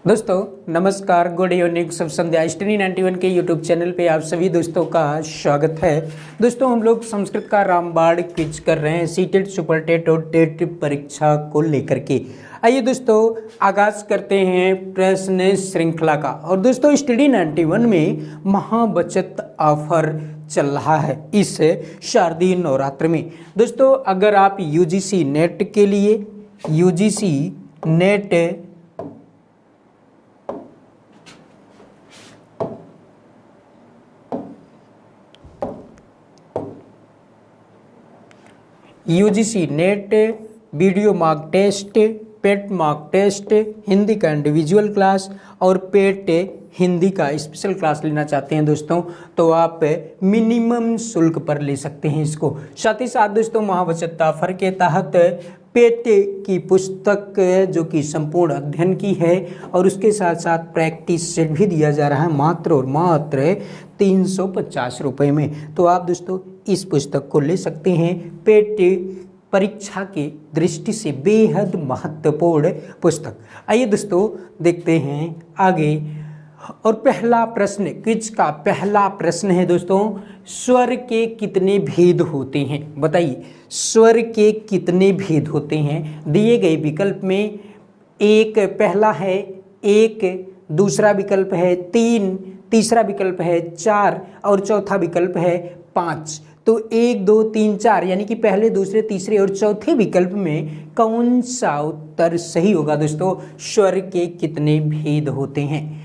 दोस्तों नमस्कार, good evening, शुभ संध्या। Study 91 के यूट्यूब चैनल पे आप सभी दोस्तों का स्वागत है। दोस्तों हम लोग संस्कृत का रामबाण क्विज कर रहे हैं सीटेट, सुपर टेट और टेट परीक्षा को लेकर के। आइए दोस्तों आगाज करते हैं प्रश्न श्रृंखला का। और दोस्तों स्टडी 91 में महाबचत ऑफर चल रहा है इस शारदीय नवरात्र में। दोस्तों अगर आप यूजीसी नेट के लिए UGC NET video mock test, paid mock test, Hindi का इंडिविजुअल क्लास और पेट हिंदी का स्पेशल क्लास लेना चाहते हैं दोस्तों, तो आप मिनिमम शुल्क पर ले सकते हैं इसको। साथ ही साथ दोस्तों महाबचत ऑफर के तहत पेट की पुस्तक जो कि संपूर्ण अध्ययन की है और उसके साथ साथ प्रैक्टिस सेट भी दिया जा रहा है मात्र और मात्र 350 रुपये में। तो आप दोस्तों इस पुस्तक को ले सकते हैं। पेट परीक्षा की दृष्टि से बेहद महत्वपूर्ण पुस्तक। आइए दोस्तों देखते हैं आगे। और पहला प्रश्न, क्विज का पहला प्रश्न है दोस्तों, स्वर के कितने भेद होते हैं? बताइए स्वर के कितने भेद होते हैं? दिए गए विकल्प में एक पहला है, एक दूसरा विकल्प है 3, तीसरा विकल्प है 4 और चौथा विकल्प है 5। तो 1, 2, 3, 4 यानी कि पहले, दूसरे, तीसरे और चौथे विकल्प में कौन सा उत्तर सही होगा दोस्तों? स्वर के कितने भेद होते हैं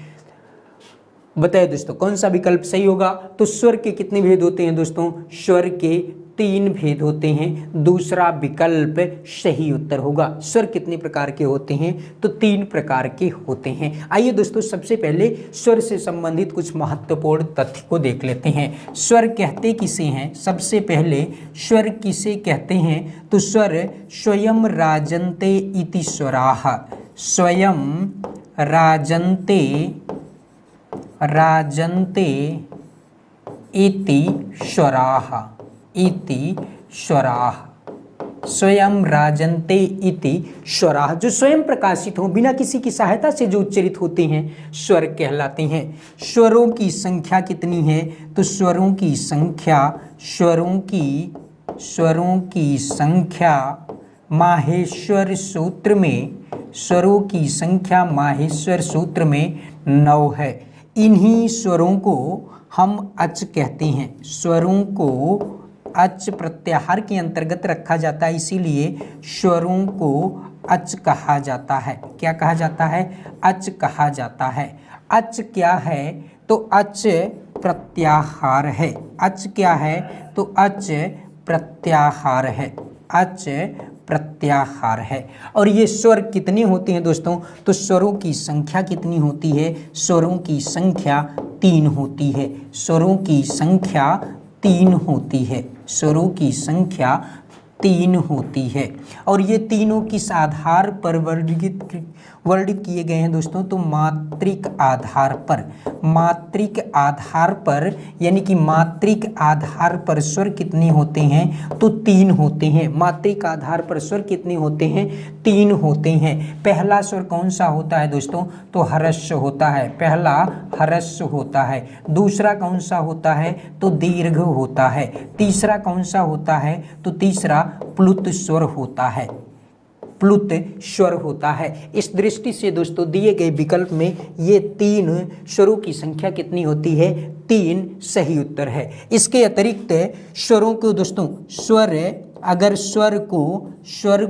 बताइए दोस्तों, कौन सा विकल्प सही होगा? तो स्वर के कितने भेद होते हैं दोस्तों? स्वर के 3 भेद होते हैं, दूसरा विकल्प सही उत्तर होगा। स्वर कितने प्रकार के होते हैं? तो 3 प्रकार के होते हैं। आइए दोस्तों सबसे पहले स्वर से संबंधित कुछ महत्वपूर्ण तथ्य को देख लेते हैं। स्वर कहते किसे हैं? सबसे पहले स्वर किसे कहते हैं? तो स्वर स्वयं राजन्ते इति स्वराः, स्वयं राजन्ते इति स्वराः, स्वयं राजन्ते इति स्वराः, जो स्वयं प्रकाशित हो, बिना किसी की सहायता से जो उच्चरित होते हैं स्वर कहलाते हैं। स्वरों की संख्या कितनी है? तो स्वरों की संख्या माहेश्वर सूत्र में, स्वरों की संख्या माहेश्वर सूत्र में 9 है। इन्हीं स्वरों को हम अच कहते हैं। स्वरों को अच प्रत्याहार के अंतर्गत रखा जाता है, इसीलिए स्वरों को अच कहा जाता है। क्या कहा जाता है? अच कहा जाता है। अच क्या है? तो अच प्रत्याहार है। अच क्या है? तो अच प्रत्याहार है। अच प्रत्याहार है। और ये स्वर कितने होते हैं दोस्तों? तो स्वरों की संख्या कितनी होती है? स्वरों की संख्या 3 होती है। स्वरों की संख्या 3 होती है। स्वरों की संख्या 3 होती है। और ये तीनों किस आधार पर वर्णित किए गए हैं दोस्तों? तो मात्रिक आधार पर। मात्रिक आधार पर यानी कि मात्रिक आधार पर स्वर कितने होते हैं? तो 3 होते हैं। मात्रिक आधार पर स्वर कितने होते हैं? 3 होते हैं। पहला स्वर कौन सा होता है दोस्तों? तो हर्ष होता है। पहला हर्ष होता है। दूसरा कौन सा होता है? तो दीर्घ होता है। तीसरा कौन सा होता है? तो तीसरा प्लुत स्वर होता है। प्लुत स्वर होता है। इस दृष्टि से दोस्तों दिए गए विकल्प में ये 3 स्वरों की संख्या कितनी होती है? 3 सही उत्तर है। इसके अतिरिक्त स्वरों को दोस्तों, अगर स्वर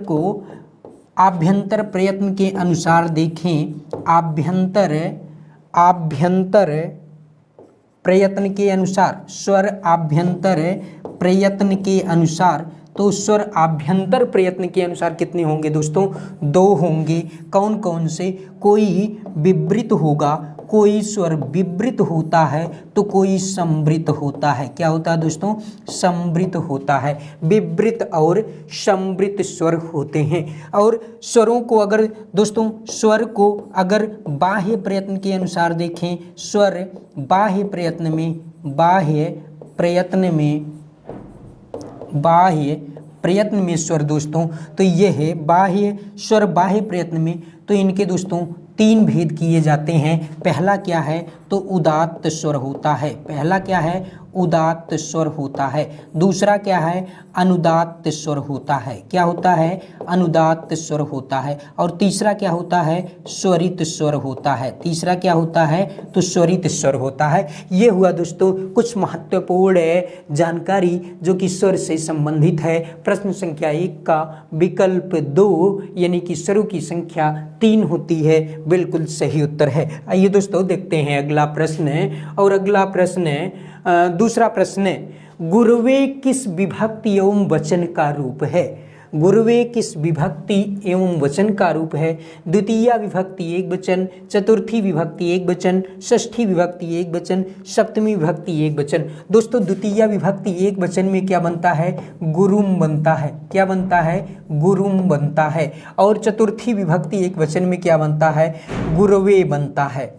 को आभ्यंतर प्रयत्न के अनुसार देखें, आभ्यंतर प्रयत्न के अनुसार, स्वर आभ्यंतर प्रयत्न के अनुसार, तो स्वर आभ्यंतर प्रयत्न के अनुसार कितने होंगे दोस्तों? 2 होंगे। कौन कौन से? कोई विवृत होगा, कोई स्वर विवृत होता है तो कोई संवृत होता है। क्या होता है दोस्तों? संवृत होता है। विवृत और संवृत स्वर होते हैं। और स्वरों को अगर दोस्तों, स्वर को अगर बाह्य प्रयत्न के अनुसार देखें, स्वर बाह्य प्रयत्न में स्वर दोस्तों, तो ये है बाह्य स्वर। बाह्य प्रयत्न में तो इनके दोस्तों 3 भेद किए जाते हैं। पहला क्या है तो उदात्त स्वर होता है, पहला क्या है उदात्त स्वर होता है। दूसरा क्या है अनुदात्त स्वर होता है, क्या होता है अनुदात्त स्वर होता है। और तीसरा क्या होता है स्वरित स्वर होता है, तीसरा क्या होता है तो स्वरित स्वर होता है। ये हुआ दोस्तों कुछ महत्वपूर्ण जानकारी जो कि स्वर से संबंधित है। प्रश्न संख्या 1 का विकल्प 2 यानी कि स्वरों की संख्या 3 होती है, बिल्कुल सही उत्तर है। आइए दोस्तों देखते हैं अगला प्रश्न। और अगला प्रश्न दूसरा प्रश्न, गुरुवे किस विभक्ति एवं वचन का रूप है। गुरुवे किस विभक्ति एवं वचन का रूप है। द्वितीय विभक्ति एक वचन, चतुर्थी विभक्ति एक वचन, षष्ठी विभक्ति एक वचन, सप्तमी विभक्ति एक वचन। दोस्तों द्वितीय विभक्ति एक वचन में क्या बनता है गुरुम बनता है, क्या बनता है गुरुम बनता है। और चतुर्थी विभक्ति एक वचन में क्या बनता है गुरवे बनता है,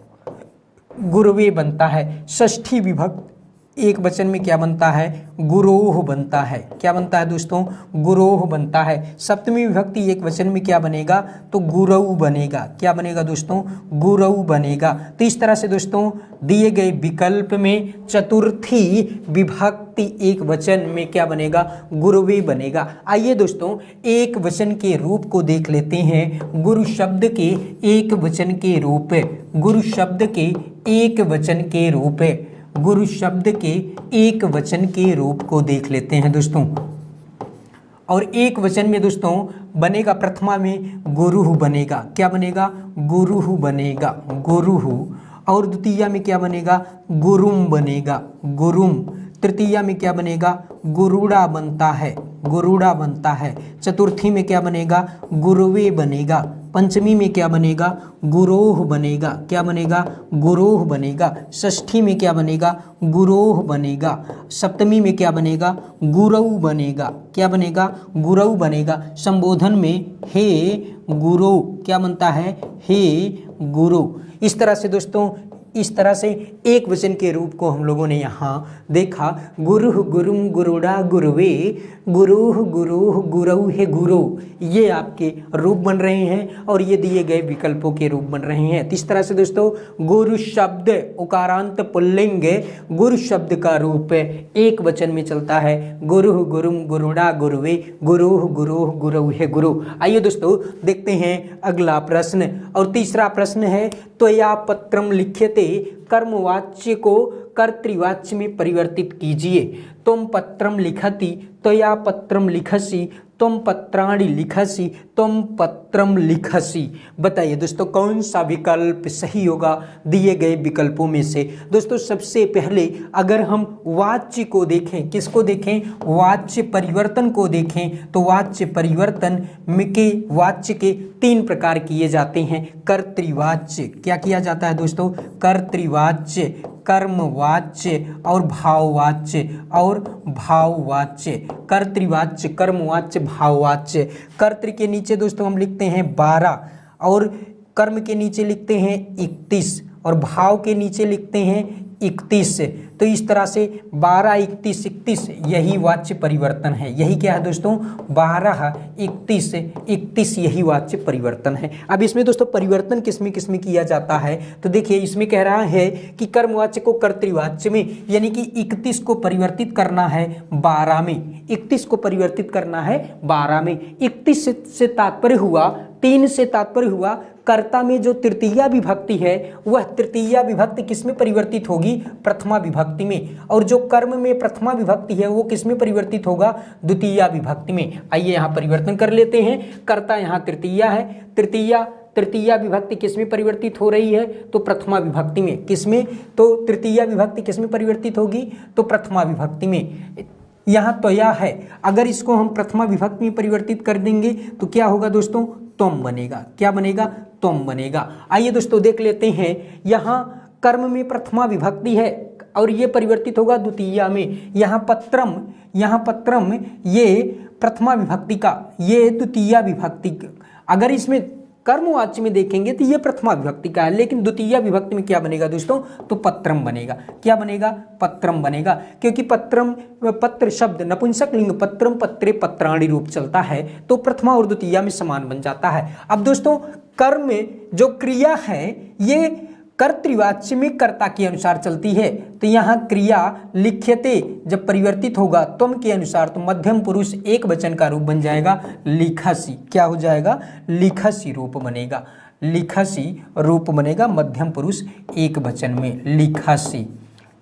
गुरवे बनता है। षष्ठी विभक्ति एक वचन में क्या बनता है गुरोह बनता है, क्या बनता है दोस्तों गुरोह बनता है। सप्तमी विभक्ति एक वचन में क्या बनेगा तो गुरऊ बनेगा, क्या बनेगा दोस्तों गुरऊ बनेगा। तो इस तरह से दोस्तों दिए गए विकल्प में चतुर्थी विभक्ति एक वचन में क्या बनेगा गुरवे बनेगा। आइए दोस्तों एक वचन के रूप को देख लेते हैं। गुरु शब्द के एक वचन के रूप, गुरु शब्द के एक वचन के रूप, गुरु शब्द के एक वचन के रूप को देख लेते हैं दोस्तों। और एक वचन में दोस्तों बनेगा प्रथमा में गुरुहु बनेगा, क्या बनेगा गुरुहु बनेगा गुरुहु। और द्वितीया में क्या बनेगा गुरुम बनेगा गुरुम। तृतीया में क्या बनेगा गुरुड़ा बनता है, गुरुड़ा बनता है। चतुर्थी में क्या बनेगा गुरुवे बनेगा। पंचमी में क्या बनेगा गुरोह बनेगा, क्या बनेगा गुरोह बनेगा। षष्ठी में क्या बनेगा गुरोह बनेगा। सप्तमी में क्या बनेगा गुरऊ बनेगा, क्या बनेगा गुरऊ बनेगा। संबोधन में हे गुरु क्या बनता है हे गुरु। इस तरह से दोस्तों इस तरह से एक वचन के रूप को हम लोगों ने यहाँ देखा। गुरुः गुरुम गुरुड़ा गुरुवे, गुरुः गुरुः गुरु है गुरु, ये आपके रूप बन रहे हैं और ये दिए गए विकल्पों के रूप बन रहे हैं। तो इस तरह से दोस्तों गुरु शब्द उकारांत पुल्लिंग गुरु शब्द का रूप एक वचन में चलता है गुरुः गुरुम गुरुड़ा गुरुवे, गुरुः गुरुः गुरु है गुरु। आइए दोस्तों देखते हैं अगला प्रश्न। और तीसरा प्रश्न है त्वया पत्रम लिख्यते कर्मवाच्य को कर्तृवाच्य में परिवर्तित कीजिए। तुम पत्रम लिखति त्वया पत्रम लिखसि, तुम पत्राणि लिखसि तुम पत्रम लिखसि। बताइए दोस्तों कौन सा विकल्प सही होगा दिए गए विकल्पों में से। दोस्तों सबसे पहले अगर हम वाच्य को देखें, किसको देखें वाच्य परिवर्तन को देखें, तो वाच्य परिवर्तन के वाच्य के 3 प्रकार किए जाते हैं। कर्तृवाच्य, क्या किया जाता है दोस्तों कर्तृवाच्य, कर्मवाच्य और भाववाच्य और भाववाच्य। कर्तृवाच्य, कर्मवाच्य, भाववाच्य। कर्तृ के नीचे दोस्तों हम लिखते हैं 12 और कर्म के नीचे लिखते हैं 31 और भाव के नीचे लिखते हैं 31। तो इस तरह से 12, 31, 31 यही वाच्य परिवर्तन है। यही क्या है दोस्तों 12, 31, 31 यही वाच्य परिवर्तन है। अब इसमें दोस्तों परिवर्तन किसमें किसमें किया जाता है तो देखिए इसमें कह रहा है कि कर्मवाच्य को कर्तृवाच्य में यानी कि 31 को परिवर्तित करना है 12 में, 31 को परिवर्तित करना है 12 में। 31 से तात्पर्य हुआ 3 से तात्पर्य हुआ कर्ता में जो तृतीया विभक्ति है वह तृतीया विभक्ति किसमें परिवर्तित होगी प्रथमा विभक्ति में, और जो कर्म में प्रथमा विभक्ति है वो किसमें परिवर्तित होगा द्वितीया विभक्ति में। आइए यहाँ परिवर्तन कर लेते हैं। कर्ता यहाँ तृतीया है, तृतीया विभक्ति किसमें परिवर्तित हो रही है तो प्रथमा विभक्ति में। किसमें तो तृतीया विभक्ति किसमें परिवर्तित होगी तो प्रथमा विभक्ति में। यहाँ त्वया है, अगर इसको हम प्रथमा विभक्ति में परिवर्तित कर देंगे तो क्या होगा दोस्तों त्वम बनेगा, क्या बनेगा त्वम बनेगा। आइए दोस्तों देख लेते हैं, यहाँ कर्म में प्रथमा विभक्ति है और ये परिवर्तित होगा द्वितीया में। यहाँ पत्रम ये प्रथमा विभक्ति का, ये द्वितीया विभक्ति। अगर इसमें कर्मवाच्य में देखेंगे तो ये प्रथमा विभक्ति का है, लेकिन द्वितीय विभक्ति में क्या बनेगा दोस्तों तो पत्रम बनेगा। क्या बनेगा पत्रम बनेगा, क्योंकि पत्रम पत्र शब्द नपुंसक लिंग पत्रम पत्रे पत्राणि रूप चलता है तो प्रथमा और द्वितीय में समान बन जाता है। अब दोस्तों कर्म जो क्रिया है ये कर्तृवाच्य में कर्ता के अनुसार चलती है। तो यहाँ क्रिया लिख्यते जब परिवर्तित होगा त्वम के अनुसार तो मध्यम पुरुष एक वचन का रूप बन जाएगा लिखसि। क्या हो जाएगा? लिखसि रूप बनेगा, लिखसि रूप बनेगा मध्यम पुरुष एक वचन में, लिखसि,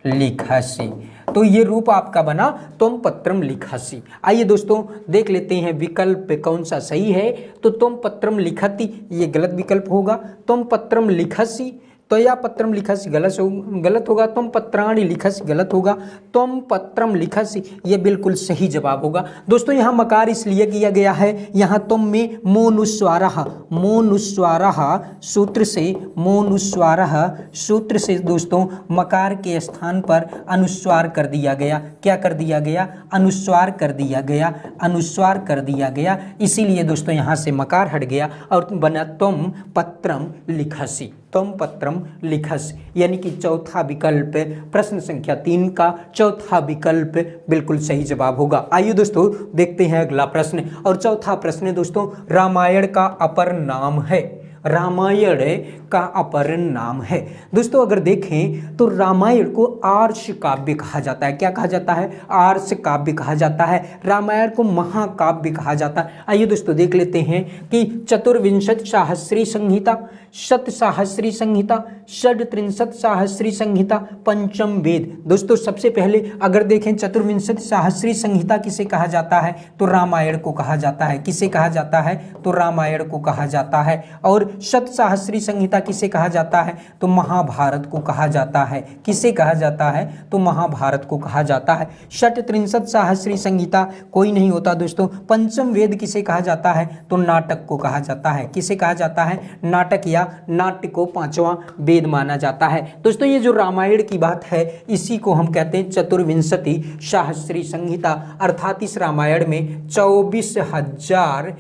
लिखसि। तो ये रूप आपका बना त्वम पत्रम लिखसि। आइए दोस्तों देख लेते हैं विकल्प कौन सा सही है। तो त्वम पत्रम लिखति ये गलत विकल्प होगा, त्वम पत्रम लिखसि त्वया पत्रम लिखसि गलत होगा, त्वम पत्राणि लिखसि गलत होगा, त्वम पत्रम लिखसि ये बिल्कुल सही जवाब होगा। दोस्तों यहाँ मकार इसलिए किया गया है, यहाँ तुम में मोनुस्वारः, मोनुस्वारः सूत्र से, मोनुस्वारः सूत्र से दोस्तों मकार के स्थान पर अनुस्वार कर दिया गया। क्या कर दिया गया? अनुस्वार कर दिया गया, अनुस्वार कर दिया गया। इसीलिए दोस्तों यहाँ से मकार हट गया और बना त्वम पत्रम लिखसि, त्वम पत्रम लिखसि, यानी कि चौथा विकल्प प्रश्न संख्या 3 का चौथा विकल्प बिल्कुल सही जवाब होगा। आइए दोस्तों देखते हैं अगला प्रश्न। और चौथा प्रश्न दोस्तों रामायण का अपर नाम है, रामायण का अपर नाम है। दोस्तों अगर देखें तो रामायण को आर्ष काव्य कहा जाता है। क्या कहा जाता है? आर्ष काव्य कहा जाता है। रामायण को महाकाव्य कहा जाता है। आइए दोस्तों देख लेते हैं कि चतुर्विंशति सहस्री संहिता, शत सहस्री संहिता, षड्त्रिंशत् सहस्री संहिता, पंचम वेद। दोस्तों सबसे पहले अगर देखें चतुर्विंशति सहस्री संहिता किसे कहा जाता है? तो रामायण को कहा जाता है। किसे कहा जाता है? तो रामायण को कहा जाता है। और शत सहस्री संहिता किसे कहा जाता है? तो महाभारत को कहा जाता है। किसे कहा जाता है? तो महाभारत को कहा जाता है। षट्त्रिंशत् सहस्री संहिता कोई नहीं होता दोस्तों। पंचम वेद किसे कहा जाता है? तो नाटक को कहा जाता है। किसे कहा जाता है? नाटक या नाट्य को पांचवा वेद माना जाता है। दोस्तों ये जो रामायण की बात है इसी को हम कहते हैं चतुर्विंशति सहस्री संहिता, अर्थात इस रामायण में 24,000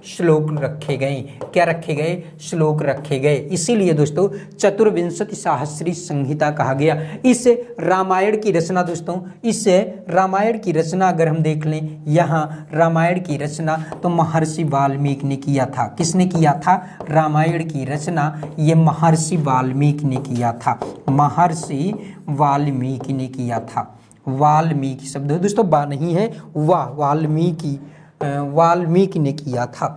श्लोक रखे गए। क्या रखे गए? श्लोक रखे गए। इसीलिए दोस्तों चतुर्विंशति सहस्री संहिता कहा गया। इस रामायण की रचना दोस्तों, इस रामायण की रचना अगर हम देख लें, यहाँ रामायण की रचना तो महर्षि वाल्मीकि ने किया था। किसने किया था? रामायण की रचना ये महर्षि वाल्मीकि ने किया था। महर्षि वाल्मीकि ने किया था। वाल्मीकि शब्द दोस्तों बा नहीं है, वाह, वाल्मीकि, वाल्मीकि ने किया था।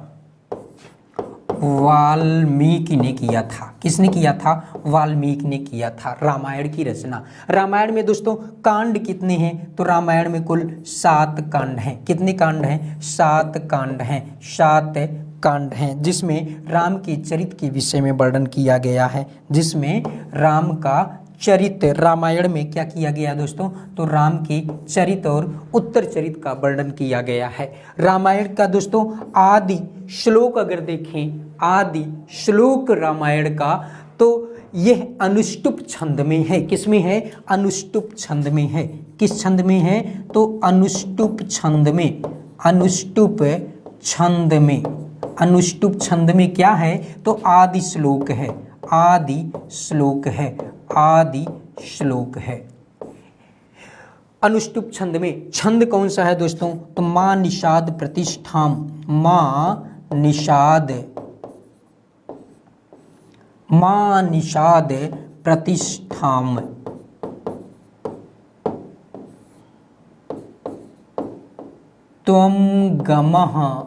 वाल्मीकि ने किया था। किसने किया था? वाल्मीकि ने किया था रामायण की रचना। रामायण में दोस्तों कांड कितने हैं? तो रामायण में कुल 7 कांड हैं। कितने कांड हैं? 7 कांड हैं। 7 कांड हैं जिसमें राम के चरित्र के विषय में वर्णन किया गया है। जिसमें राम का चरित्र, रामायण में क्या किया गया दोस्तों? तो राम के चरित्र और उत्तर चरित्र का वर्णन किया गया है। रामायण का दोस्तों आदि श्लोक अगर देखें, आदि श्लोक रामायण का तो यह अनुष्टुप छंद में है। किस में है? अनुष्टुप छंद में है। किस छंद में है? तो अनुष्टुप छंद में। अनुष्टुप छंद में, अनुष्टुप छंद में क्या है? तो आदि श्लोक है। आदि श्लोक है। आदि श्लोक है अनुष्टुप छंद में। छंद कौन सा है दोस्तों? तो मां निषाद प्रतिष्ठाम, मां निषाद, मां निषाद प्रतिष्ठाम। त्वं गमः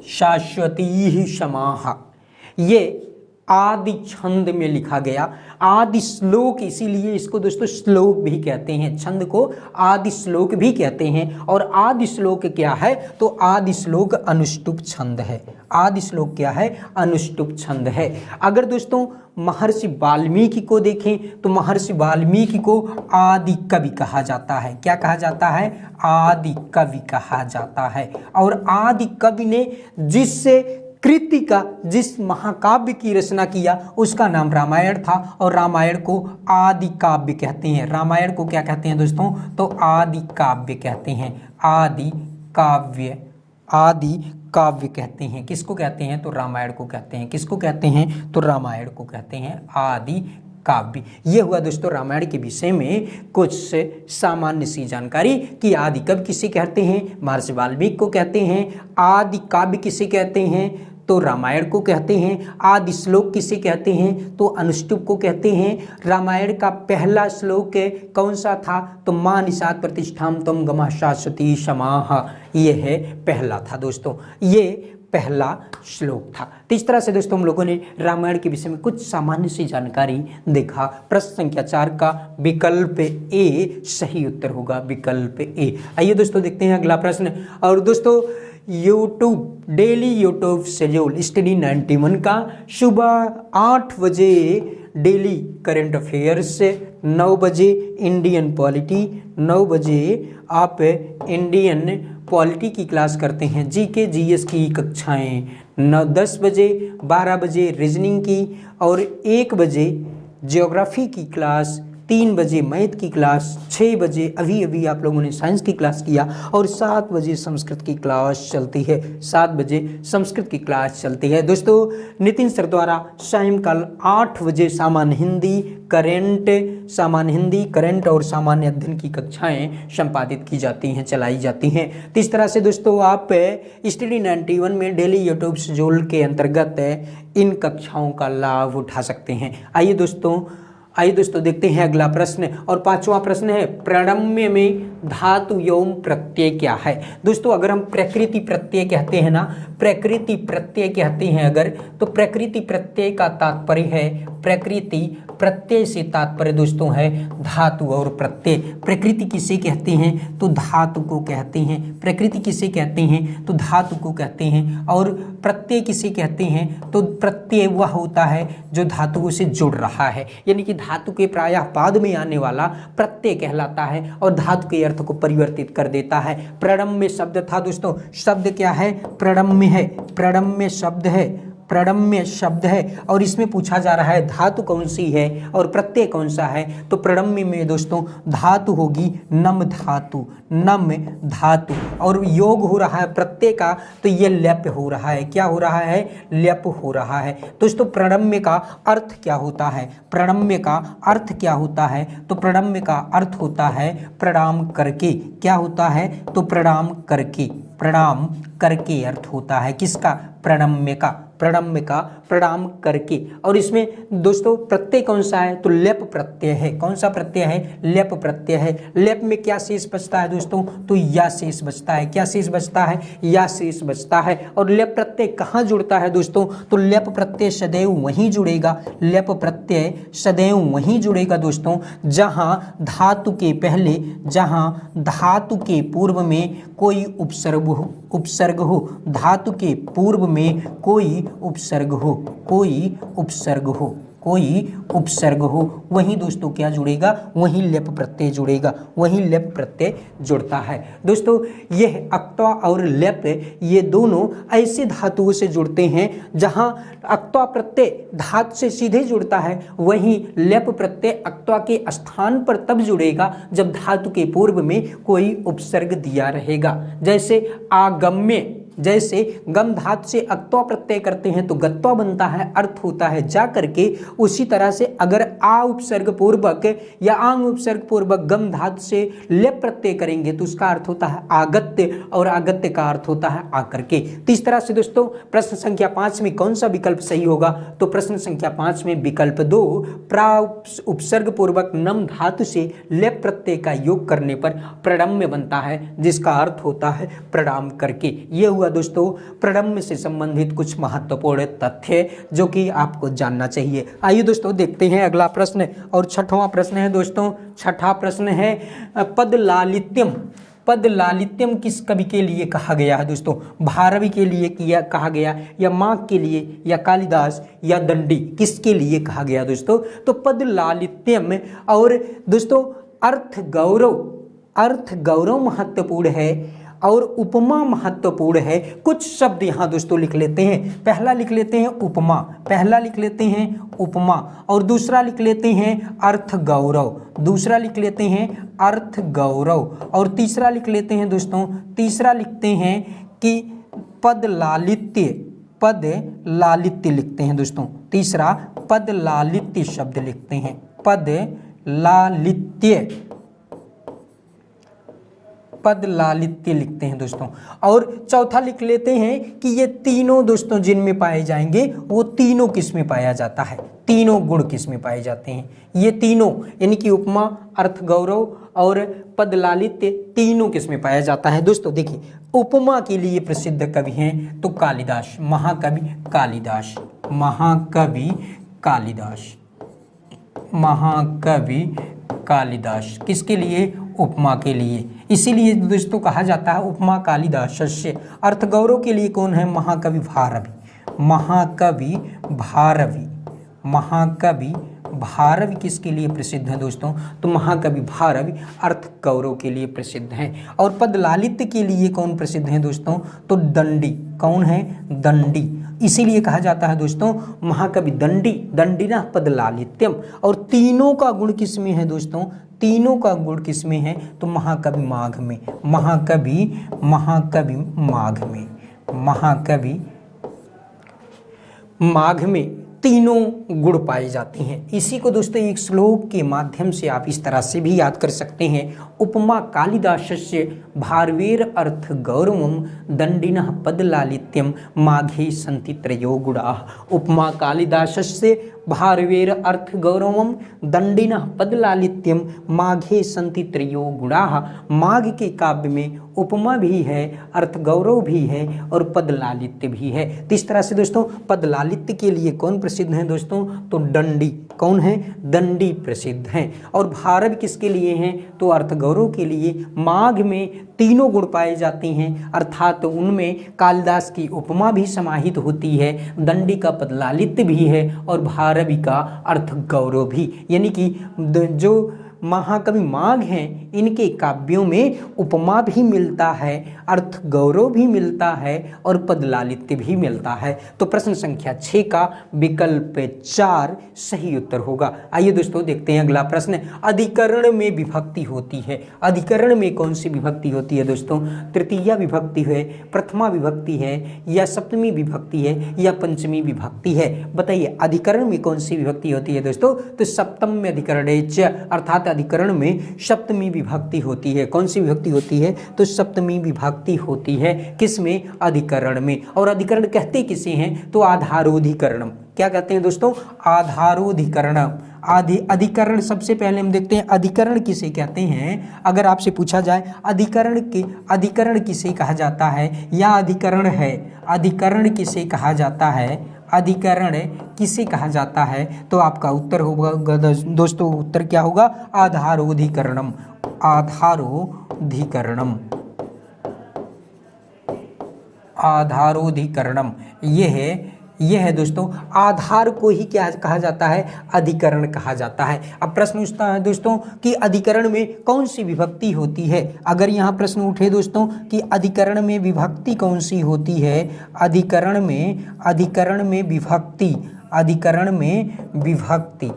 शाश्वती समाः, ये आदि छंद में लिखा गया। आदि श्लोक, इसीलिए इसको दोस्तों श्लोक भी कहते हैं। छंद को आदि श्लोक भी कहते हैं। और आदि श्लोक क्या है? तो आदि श्लोक अनुष्टुप छंद है। आदि श्लोक क्या है? अनुष्टुप छंद है। अगर दोस्तों महर्षि वाल्मीकि को देखें तो महर्षि वाल्मीकि को आदि कवि कहा जाता है। क्या कहा जाता है? आदि कवि कहा जाता है। और आदि कवि ने जिससे कृति का, जिस महाकाव्य की रचना किया उसका नाम रामायण था। और रामायण को आदि काव्य कहते हैं। रामायण को क्या कहते हैं दोस्तों? तो आदि काव्य कहते हैं। आदि काव्य, आदि काव्य कहते हैं। किसको कहते हैं? तो रामायण को कहते हैं। किसको कहते हैं? तो रामायण को कहते हैं आदि काव्य। ये हुआ दोस्तों रामायण के विषय में कुछ सामान्य सी जानकारी कि आदि कवि किसे कहते हैं, महर्षि वाल्मीकि को कहते हैं। आदि काव्य किसे कहते हैं, तो रामायण को कहते हैं। आदि श्लोक किसे कहते हैं, तो अनुष्टुप को कहते हैं। रामायण का पहला श्लोक कौन सा था, तो मां निषाद प्रतिष्ठाम त्वं गमः शाश्वती समाः, ये है पहला था दोस्तों, ये पहला श्लोक था। तो इस तरह से दोस्तों हम लोगों ने रामायण के विषय में कुछ सामान्य सी जानकारी देखा। प्रश्न संख्या 4 का विकल्प ए सही उत्तर होगा, विकल्प ए। आइए दोस्तों देखते हैं अगला प्रश्न। और दोस्तों YouTube daily YouTube schedule study 91 का सुबह 8 बजे डेली करंट अफेयर्स, 9 बजे इंडियन पॉलिटी, 9 बजे आप इंडियन पॉलिटी की क्लास करते हैं, जीके जीएस की कक्षाएं 9-10 बजे, 12 बजे रीजनिंग की और 1 बजे ज्योग्राफी की क्लास, 3 बजे मैथ की क्लास, 6 बजे अभी आप लोगों ने साइंस की क्लास किया और 7 बजे संस्कृत की क्लास चलती है, 7 बजे संस्कृत की क्लास चलती है। दोस्तों नितिन सर द्वारा सायंकाल 8 बजे सामान्य हिंदी, करंट और सामान्य अध्ययन की कक्षाएं संपादित की जाती हैं, चलाई जाती हैं। तो इस तरह से दोस्तों आप स्टडी 91 में डेली यूट्यूब शेड्यूल के अंतर्गत इन कक्षाओं का लाभ उठा सकते हैं। आइए दोस्तों देखते हैं अगला प्रश्न। और 5वां प्रश्न है प्रणम्य में धातु एवं प्रत्यय क्या है। दोस्तों अगर हम प्रकृति प्रत्यय कहते हैं ना, प्रकृति प्रत्यय कहते हैं अगर, तो प्रकृति प्रत्यय का तात्पर्य है, प्रकृति प्रत्यय से तात्पर्य दोस्तों है धातु और प्रत्यय। प्रकृति किसे कहते हैं, तो धातु को कहते हैं। प्रकृति किसे कहते हैं, तो धातु को कहते हैं। और प्रत्यय किसे कहते हैं, तो प्रत्यय वह होता है जो धातुओं से जुड़ रहा है, यानी कि धातु के प्रायः पाद में आने वाला प्रत्यय कहलाता है और धातु के अर्थ को परिवर्तित कर देता है। प्रणम्य शब्द था दोस्तों, शब्द क्या है, प्रणम्य है, प्रणम्य शब्द है, प्रणम्य शब्द है। और इसमें पूछा जा रहा है धातु कौन सी है और प्रत्यय कौन सा है, तो प्रणम्य में दोस्तों धातु होगी नम धातु, नम धातु। और योग हो रहा है प्रत्यय का, तो ये लेप हो रहा है, क्या हो रहा है, लेप हो रहा है। दोस्तों प्रणम्य का अर्थ क्या होता है, प्रणम्य का अर्थ क्या होता है, तो प्रणम्य का अर्थ होता है प्रणाम करके। क्या होता है, तो प्रणाम करके, प्रणाम करके अर्थ होता है किसका, प्रणम्य का, प्रणम्य का प्रणाम करके। और इसमें दोस्तों प्रत्यय कौन सा है, तो लेप प्रत्यय है। कौन सा प्रत्यय है, लेप प्रत्यय है। लेप में क्या शेष बचता है दोस्तों, तो या शेष बचता है। क्या शेष बचता है, या शेष बचता है। और लेप प्रत्यय कहाँ जुड़ता है दोस्तों, तो लेप प्रत्यय सदैव वहीं जुड़ेगा, लेप प्रत्यय सदैव वहीं जुड़ेगा दोस्तों जहाँ धातु के पहले, जहाँ धातु के पूर्व में कोई उपसर्ग हो, धातु के पूर्व में कोई उपसर्ग हो, कोई उपसर्ग हो, कोई उपसर्ग हो, वहीं दोस्तों क्या जुड़ेगा, वहीं लेप प्रत्यय जुड़ेगा, वहीं लेप प्रत्यय जुड़ता है। दोस्तों यह अक्त्वा और लेप ये दोनों ऐसे धातुओं से जुड़ते हैं जहां अक्त्वा प्रत्यय धातु से सीधे जुड़ता है, वहीं लेप प्रत्यय अक्त्वा के स्थान पर तब जुड़ेगा जब धातु के पूर्व में कोई उपसर्ग दिया रहेगा। जैसे आगम्य, जैसे गम धातु से अक्त्वा प्रत्यय करते हैं तो गत्वा बनता है, अर्थ होता है जा करके। उसी तरह से अगर आ उपसर्ग पूर्वक या आंग उपसर्ग पूर्वक गम धातु से लेप प्रत्यय करेंगे तो उसका अर्थ होता है आगत्य, और आगत्य का अर्थ होता है आकर के। तो इस तरह से दोस्तों प्रश्न संख्या 5 में कौन सा विकल्प सही होगा, तो प्रश्न संख्या 5 में विकल्प 2 प्रा उपसर्ग पूर्वक नम धातु से लेप प्रत्यय का योग करने पर प्रणम्य बनता है, जिसका अर्थ होता है प्रणाम करके। ये हुआ दोस्तों प्रणम्य से संबंधित कुछ महत्वपूर्ण तथ्य जो कि आपको जानना चाहिए। आइए दोस्तों देखते हैं अगला प्रश्न। और 6वां प्रश्न है दोस्तों, 6ठा प्रश्न है पद लालित्यम। पद लालित्यम किस कवि के लिए कहा गया है दोस्तों, भारवी के लिए किया कहा गया, या माघ के लिए, या कालिदास, या दंडी, किसके लिए कहा गया दोस्तों, तो पद लालित्यम। और दोस्तों अर्थ गौरव महत्वपूर्ण है और उपमा महत्वपूर्ण है। कुछ शब्द यहाँ दोस्तों लिख लेते हैं। पहला लिख लेते हैं उपमा, पहला लिख लेते हैं उपमा, और दूसरा लिख लेते हैं अर्थ गौरव, दूसरा लिख लेते हैं अर्थ गौरव, और तीसरा लिख लेते हैं दोस्तों, तीसरा लिखते हैं कि पद लालित्य, पद लालित्य लिखते हैं दोस्तों। तीसरा पद लालित्य शब्द लिखते हैं, पद लालित्य, पद लालित्य लिखते हैं दोस्तों। और चौथा लिख लेते हैं कि ये तीनों दोस्तों जिनमें पाए जाएंगे वो तीनों किस में पाया जाता है, तीनों गुण किस में पाए जाते हैं। ये तीनों यानी कि उपमा, अर्थ गौरव और पद लालित्य तीनों किस में पाया जाता है दोस्तों। देखिए उपमा के लिए प्रसिद्ध कवि हैं तो कालिदास, महाकवि कालिदास, महाकवि कालिदास, महाकवि कालिदास किसके लिए, उपमा के लिए। इसीलिए दोस्तों कहा जाता है उपमा कालिदासस्य। अर्थ गौरव के लिए कौन है, महाकवि भारवी, महाकवि भारवी, महाकवि भारवी किसके लिए प्रसिद्ध है दोस्तों, तो महाकवि भारवी अर्थ गौरव के लिए प्रसिद्ध हैं। और पद लालित्य के लिए कौन प्रसिद्ध है दोस्तों, तो दंडी, कौन है, दंडी। इसीलिए कहा जाता है दोस्तों महाकवि दंडी, दंडिना पद लालित्यम। और तीनों का गुण किसमें है दोस्तों, तीनों का गुण किसमें है, तो महाकवि माघ में, महाकवि, महाकवि माघ में, महाकवि माघ में तीनों गुण पाए जाते हैं। इसी को दोस्तों एक श्लोक के माध्यम से आप इस तरह से भी याद कर सकते हैं, उपमा कालिदासस्य भारवेर अर्थ गौरवम दंडिनः पद लालित्यम माघे सन्ति त्रयो गुणाः। उपमा कालिदासस्य भारवेर अर्थ गौरवम दंडिनः पद लालित्यम माघे सन्ति त्रयो गुणाः। माघ के काव्य में उपमा भी है, अर्थ गौरव भी है और पद लालित्य भी है। तो इस तरह से दोस्तों पद लालित्य के लिए कौन प्रसिद्ध है दोस्तों, तो दंडी, कौन है, दंडी प्रसिद्ध हैं। और भारव किसके लिए हैं, तो अर्थ गौरव के लिए। माघ में तीनों गुण पाए जाते हैं, अर्थात उनमें कालिदास की उपमा भी समाहित होती है, दंडी का पद लालित्य भी है और भारवी का अर्थ गौरव भी। यानी कि जो महाकवि माघ हैं इनके काव्यों में उपमा भी मिलता है, अर्थ गौरव भी मिलता है और पद लालित्य भी मिलता है। तो प्रश्न संख्या 6 का विकल्प 4 सही उत्तर होगा। आइए दोस्तों देखते हैं अगला प्रश्न। अधिकरण में विभक्ति होती है, अधिकरण में कौन सी विभक्ति होती है दोस्तों, तृतीया विभक्ति है, प्रथमा विभक्ति है या सप्तमी विभक्ति है या पंचमी विभक्ति है। बताइए अधिकरण में कौन सी विभक्ति होती है दोस्तों, तो सप्तम अधिकरणे च, अर्थात अधिकरण में सप्तमी विभक्ति होती है। कौन सी विभक्ति होती है, तो सप्तमी विभक्ति होती है, किसमें, अधिकरण में। और अधिकरण कहते किसे हैं, तो आधारोधिकरणम। क्या कहते हैं दोस्तों, आधारोधिकरणम। अधिकरण सबसे पहले हम देखते हैं अधिकरण किसे कहते हैं। अगर आपसे पूछा जाए अधिकरण किसे कहा जाता है या अधिकरण है, अधिकरण किसे कहा जाता है, अधिकरण किसे कहा जाता है, तो आपका उत्तर होगा दोस्तों, उत्तर क्या होगा, आधारोधिकरणम, आधारोधिकरणम, आधारोधिकरणम। यह है दोस्तों, आधार को ही क्या कहा जाता है, अधिकरण कहा जाता है। अब प्रश्न उठता है दोस्तों कि अधिकरण में कौन सी विभक्ति होती है। अगर यहाँ प्रश्न उठे दोस्तों कि अधिकरण में विभक्ति कौन सी होती है, अधिकरण में विभक्ति, अधिकरण में विभक्ति,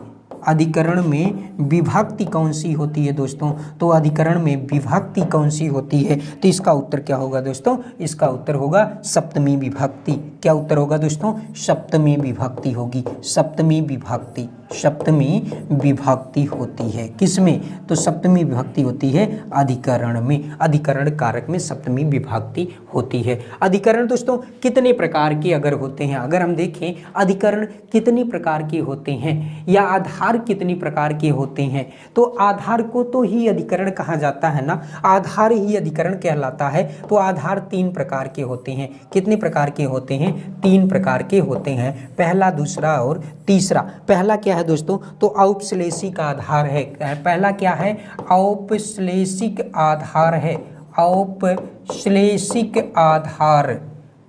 अधिकरण में विभक्ति कौन सी होती है दोस्तों, तो अधिकरण में विभक्ति कौन सी होती है, तो इसका उत्तर क्या होगा दोस्तों, इसका उत्तर होगा सप्तमी विभक्ति। क्या उत्तर होगा दोस्तों, सप्तमी विभक्ति होगी, सप्तमी विभक्ति, सप्तमी विभक्ति होती है किसमें, तो सप्तमी विभक्ति होती है अधिकरण में, अधिकरण कारक में सप्तमी विभक्ति होती है। अधिकरण दोस्तों कितने प्रकार के अगर होते हैं, अगर हम देखें अधिकरण कितने प्रकार के होते हैं या आधार कितनी प्रकार के होते हैं, तो आधार को तो ही अधिकरण कहा जाता है ना, आधार ही अधिकरण कहलाता है। तो आधार 3 प्रकार के होते हैं। कितने प्रकार के होते हैं, 3 प्रकार के होते हैं, पहला, दूसरा और तीसरा। पहला क्या है दोस्तों, तो औपश्लेषिक आधार है। पहला क्या है, औपश्लेषिक आधार है, औपश्लेषिक आधार,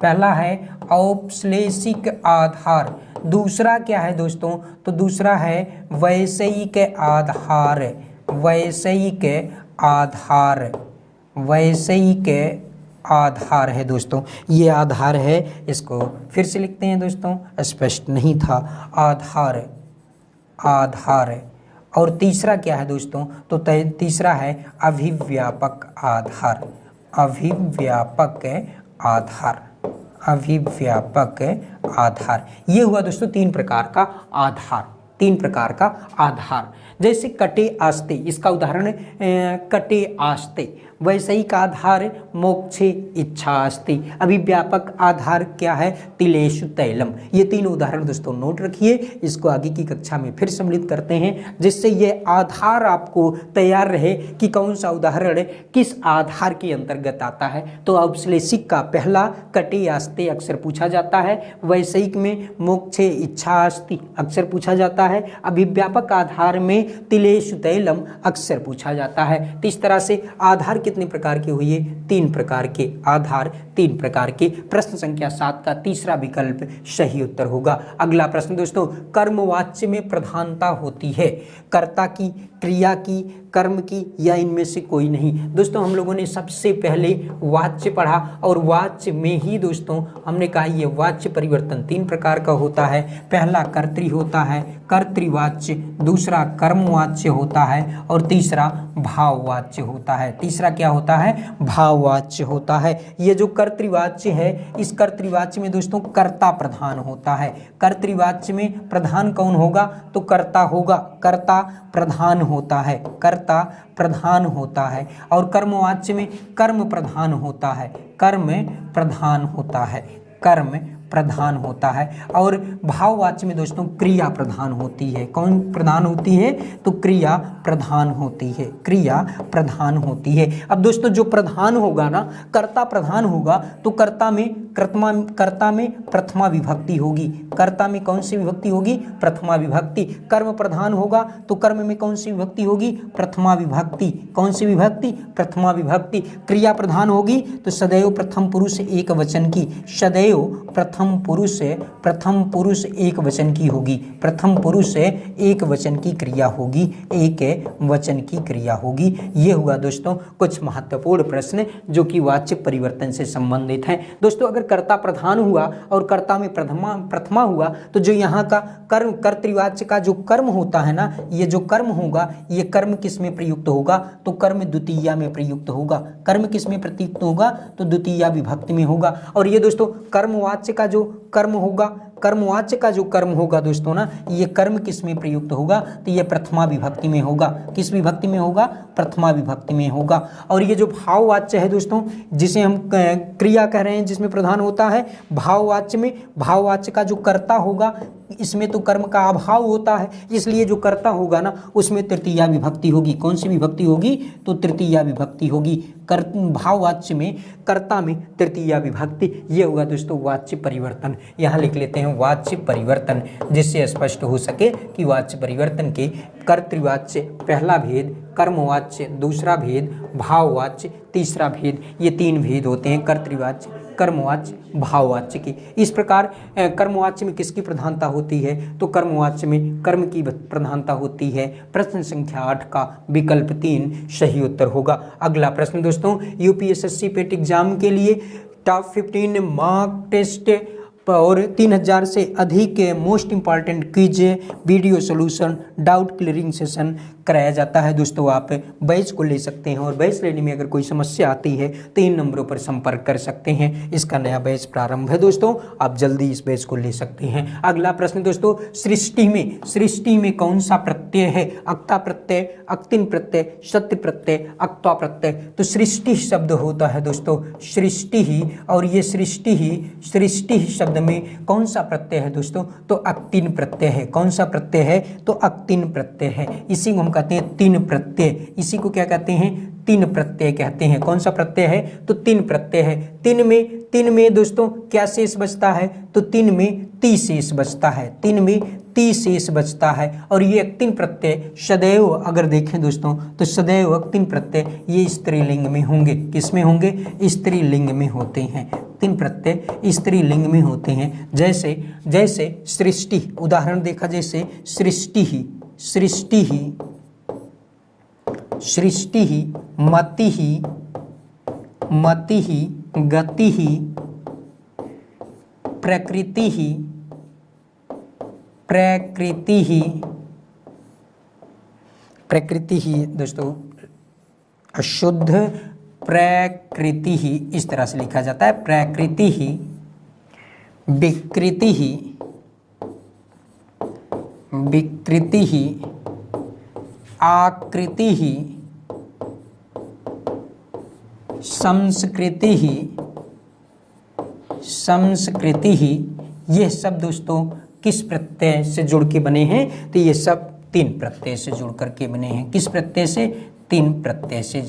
पहला है औपश्लेषिक आधार। दूसरा क्या है दोस्तों, तो दूसरा है वैषयिक आधार, वैषयिक आधार, वैषयिक आधार है दोस्तों, ये आधार है। इसको फिर से लिखते हैं दोस्तों, स्पष्ट नहीं था, आधार, आधार। और तीसरा क्या है दोस्तों, तो तीसरा है अभिव्यापक आधार, अभिव्यापक आधार, अभिव्यापक आधार। ये हुआ दोस्तों तीन प्रकार का आधार, तीन प्रकार का आधार। जैसे कटे आस्ते, इसका उदाहरण कटे आस्ते। वैषयिक आधार मोक्षे इच्छा अस्ति। अभिव्यापक आधार क्या है? तिलेषु तैलम। ये तीन उदाहरण दोस्तों नोट रखिए, इसको आगे की कक्षा में फिर सम्मिलित करते हैं, जिससे ये आधार आपको तैयार रहे कि कौन सा उदाहरण किस आधार के अंतर्गत आता है। तो औपश्लेषिक का पहला कटे आस्ते अक्सर पूछा जाता है, वैषयिक में मोक्षे इच्छा अस्ति अक्सर पूछा जाता है, अभिव्यापक आधार में तिलेषु तैलम अक्सर पूछा जाता है। तो इस तरह से आधार कितने प्रकार के हुए? तीन प्रकार के आधार, तीन प्रकार के। प्रश्न संख्या 7 का तीसरा विकल्प सही उत्तर होगा। अगला प्रश्न दोस्तों, कर्मवाच्य में प्रधानता होती है कर्ता की, क्रिया की, कर्म की या इनमें से कोई नहीं? दोस्तों हम लोगों ने सबसे पहले वाच्य पढ़ा और वाच्य में ही दोस्तों हमने कहा ये वाच्य परिवर्तन तीन प्रकार का होता है। पहला कर्तृ होता है, कर्तृवाच्य, दूसरा कर्मवाच्य होता है और तीसरा भाववाच्य होता है। तीसरा क्या होता है? भाववाच्य होता है। ये जो कर्तृवाच्य है, इस कर्तृवाच्य में दोस्तों कर्ता प्रधान होता है। कर्तृवाच्य में प्रधान कौन होगा? तो कर्ता होगा, कर्ता प्रधान होता है, कर्ता प्रधान होता है। और कर्मवाच्य में कर्म प्रधान होता है, कर्म प्रधान होता है, कर्म प्रधान होता है। और भाववाच्य में दोस्तों क्रिया प्रधान होती है। कौन प्रधान होती है? तो क्रिया प्रधान होती है, क्रिया प्रधान होती है। अब दोस्तों जो प्रधान होगा ना, कर्ता प्रधान होगा, तो कर्ता में प्रथमा विभक्ति होगी। कर्ता में कौन सी विभक्ति होगी? प्रथमा विभक्ति। कर्म प्रधान होगा तो कर्म में कौन सी विभक्ति होगी? प्रथमा विभक्ति। कौन सी विभक्ति? प्रथमा विभक्ति। क्रिया प्रधान होगी तो सदैव प्रथम पुरुष एक वचन की, सदैव प्रथम पुरुष एक वचन की होगी, प्रथम पुरुष एक वचन की क्रिया होगी, एक वचन की क्रिया होगी। ये हुआ दोस्तों कुछ महत्वपूर्ण प्रश्न जो कि वाच्य परिवर्तन से संबंधित हैं। दोस्तों अगर कर्ता प्रधान हुआ और कर्ता में प्रथमा हुआ तो जो यहाँ का कर्म, कर्तृवाच्य का जो कर्म होता है ना, ये जो कर्म होगा, ये कर्म किस में प्रयुक्त होगा? तो कर्म द्वितीया में प्रयुक्त होगा। कर्म किस में प्रयुक्त होगा? तो द्वितीया विभक्ति में होगा। और ये दोस्तों कर्मवाच्य का जो कर्म होगा, कर्मवाच्य का जो कर्म होगा दोस्तों ना, ये कर्म किस में प्रयुक्त होगा? तो ये प्रथमा विभक्ति में होगा। किस विभक्ति में होगा? प्रथमा विभक्ति में होगा। और ये जो भाववाच्य है दोस्तों, जिसे हम क्रिया कह रहे हैं, जिसमें प्रधान होता है, भाववाच्य में भाववाच्य का जो कर्ता होगा, इसमें तो कर्म का अभाव होता है, इसलिए जो कर्ता होगा ना, उसमें तृतीया विभक्ति होगी। कौन सी विभक्ति होगी? तो तृतीया विभक्ति होगी। भाववाच्य में कर्ता में तृतीया विभक्ति। ये होगा दोस्तों वाच्य परिवर्तन। यहाँ लिख लेते हैं वाच्य परिवर्तन, जिससे स्पष्ट हो सके कि वाच्य परिवर्तन के कर्तृवाच्य पहला भेद, कर्मवाच्य दूसरा भेद, भाववाच्य तीसरा भेद, ये तीन भेद होते हैं कर्तृवाच्य, कर्मवाच्य, भाववाच्य की। इस प्रकार कर्मवाच्य में किसकी प्रधानता होती है? तो कर्मवाच्य में कर्म की प्रधानता होती है। प्रश्न संख्या 8 का विकल्प 3 सही उत्तर होगा। अगला प्रश्न दोस्तों, यूपीएसएससी पेट एग्जाम के लिए टॉप 15 मार्क टेस्ट और 3000 से अधिक most important quiz, video solution, doubt clearing session कराया जाता है। दोस्तों आप बैच को ले सकते हैं और बैच लेने में अगर कोई समस्या आती है तो इन नंबरों पर संपर्क कर सकते हैं। इसका नया बैच प्रारंभ है दोस्तों, आप जल्दी इस बैच को ले सकते हैं। अगला प्रश्न दोस्तों, सृष्टि में कौन सा प्रत्यय है? अक्ता प्रत्यय, अक्तिन प्रत्यय, सत्य प्रत्यय, अक्त्वा प्रत्यय। तो सृष्टि शब्द होता है दोस्तों सृष्टि ही, और ये सृष्टि ही शब्द में कौन सा प्रत्यय है दोस्तों? तो अक्तिन प्रत्यय है। कौन सा प्रत्यय है? तो अक्तिन प्रत्यय है। इसी को हम कहते हैं तीन प्रत्यय। इसी को क्या कहते हैं? तीन प्रत्यय कहते हैं। कौन सा प्रत्यय है? तो तीन प्रत्यय है। तीन में दोस्तों क्या शेष बचता है? तो तीन में ती शेष बचता है, तीन में ती शेष बचता है। और ये अक्तिन प्रत्यय सदैव अगर देखें दोस्तों तो सदैव अक्तिन प्रत्यय ये स्त्रीलिंग में होंगे। किस में होंगे? स्त्रीलिंग में होते हैं। तीन प्रत्यय स्त्रीलिंग में होते हैं। जैसे सृष्टि, उदाहरण देखा, जैसे सृष्टि ही, मति ही, गति ही, प्रकृति ही दोस्तों अशुद्ध प्रकृति ही, इस तरह से लिखा जाता है। प्रकृति ही विकृति ही, विकृति ही, आकृति ही, संस्कृति ही, संस्कृति ही, ये सब दोस्तों किस प्रत्यय से जुड़ के बने हैं? तो ये सब तीन प्रत्यय से जुड़ करके बने हैं। किस प्रत्यय से? तीन प्रत्यय से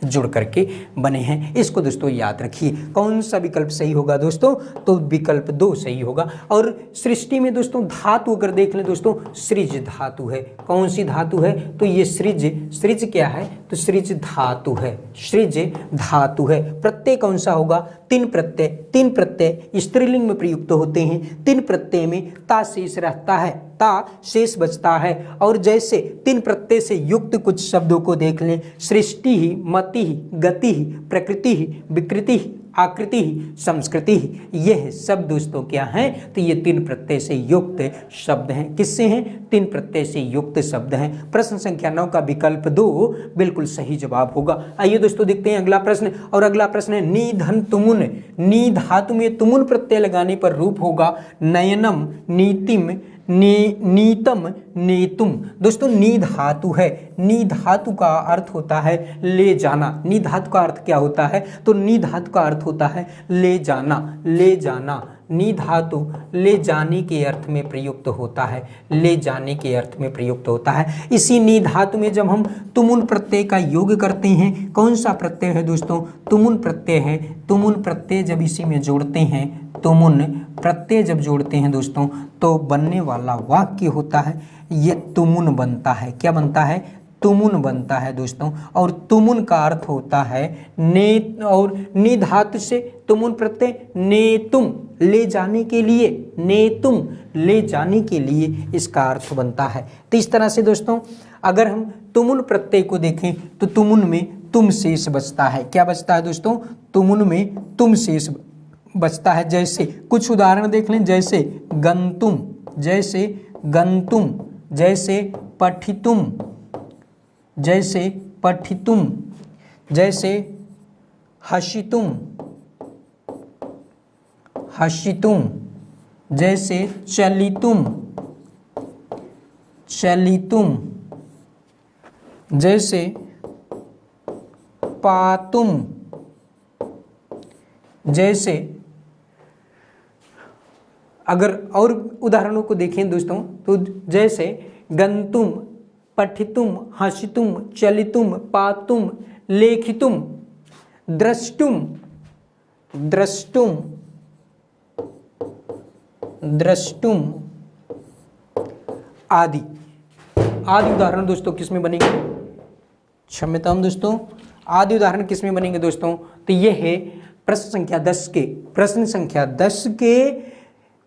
जुड़ करके बने हैं। इसको दोस्तों याद रखिए। कौन सा विकल्प सही होगा दोस्तों? तो विकल्प 2 सही होगा। और सृष्टि में दोस्तों धातु अगर देख लें दोस्तों, सृज धातु है। कौन सी धातु है? तो ये सृज, सृज क्या है? तो सृज धातु है, सृज धातु है। प्रत्यय कौन सा होगा? तीन प्रत्यय। तीन प्रत्यय स्त्रीलिंग में प्रयुक्त होते हैं। तीन प्रत्यय में ता शेष रहता है, ता शेष बचता है। और जैसे तीन प्रत्यय से युक्त कुछ शब्दों को देख लें, सृष्टि ही, मति ही, गति ही, प्रकृति ही, विकृति ही, आकृति ही, संस्कृति ही, यह सब दोस्तों क्या हैं? तो ये तीन प्रत्यय से युक्त शब्द हैं। किससे हैं? तीन प्रत्यय से युक्त शब्द हैं। प्रश्न संख्या 9 का विकल्प 2 बिल्कुल सही जवाब होगा। आइए दोस्तों देखते हैं अगला प्रश्न। और अगला प्रश्न है निधन तुमुन। नी धातु में तुमुन प्रत्यय लगाने पर रूप होगा नयनम, नीतिम, नीतम, नेतुम। दोस्तों नी धातु है। नी धातु का अर्थ होता है ले जाना। नी धातु का अर्थ क्या होता है? तो नी धातु का अर्थ होता है ले जाना, ले जाना। नी धातु ले जाने के अर्थ में प्रयुक्त होता है, ले जाने के अर्थ में प्रयुक्त होता है। इसी नी धातु में जब हम तुमुन प्रत्यय का योग करते हैं, कौन सा प्रत्यय है दोस्तों? तुमुन प्रत्यय है। तुमुन प्रत्यय जब इसी में जोड़ते हैं, तुमुन प्रत्यय जब जोड़ते हैं दोस्तों, तो बनने वाला वाक्य होता है ये तुमुन बनता है। क्या बनता है? तुमुन बनता है दोस्तों। और तुमुन का अर्थ होता है ने, और नी धातु से तुमुन प्रत्यय नेतुम, ले जाने के लिए, नेतुम, ले जाने के लिए इसका अर्थ बनता है। तो इस तरह से दोस्तों अगर हम तुमुन प्रत्यय को देखें तो तुमुन में तुम शेष बचता है। क्या बचता है दोस्तों? तुमुन में तुम शेष बचता है। जैसे कुछ उदाहरण देख लें, जैसे गंतुम, जैसे गंतुम, जैसे पठितुम, जैसे पठितुम, जैसे हसितुम, हसितुम, जैसे चलितुम, चलितुम, जैसे पातुम, जैसे अगर और उदाहरणों को देखें दोस्तों तो जैसे गंतुम, पठितुम, हसितुम, चलितुम, पातुम, लेखितुम, द्रष्टुम, द्रष्टुम, द्रष्टुम आदि। आदि उदाहरण दोस्तों किस में बनेंगे? क्षम्यताम दोस्तों, आदि उदाहरण किस में बनेंगे दोस्तों? तो यह है प्रश्न संख्या 10 के, प्रश्न संख्या 10 के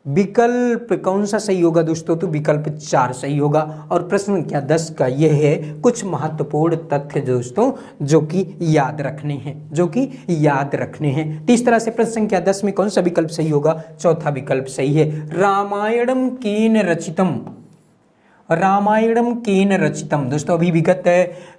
विकल्प कौन सा सही होगा दोस्तों? तो विकल्प 4 सही होगा। और प्रश्न संख्या 10 का यह है कुछ महत्वपूर्ण तथ्य दोस्तों जो कि याद रखने हैं, जो कि याद रखने हैं। तो इस तरह से प्रश्न संख्या 10 में कौन सा विकल्प सही होगा? चौथा विकल्प सही है। रामायणम केन रचितम, रामायणम केन रचितम। दोस्तों अभी विगत